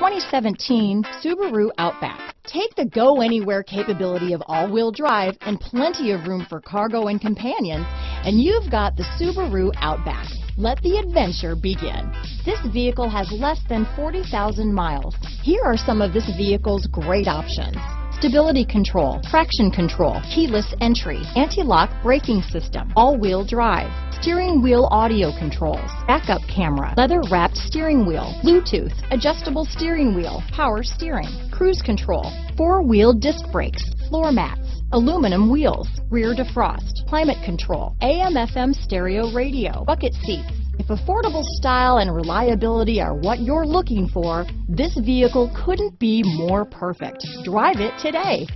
2017 Subaru Outback. Take the go-anywhere capability of all-wheel drive and plenty of room for cargo and companions, and you've got the Subaru Outback. Let the adventure begin. This vehicle has less than 40,000 miles. Here are some of this vehicle's great options: stability control, traction control, keyless entry, anti-lock braking system, all-wheel drive, steering wheel audio controls, backup camera, leather-wrapped steering wheel, Bluetooth, adjustable steering wheel, power steering, cruise control, four-wheel disc brakes, floor mats, aluminum wheels, rear defrost, climate control, AM/FM stereo radio, bucket seats. If affordable style and reliability are what you're looking for, this vehicle couldn't be more perfect. Drive it today.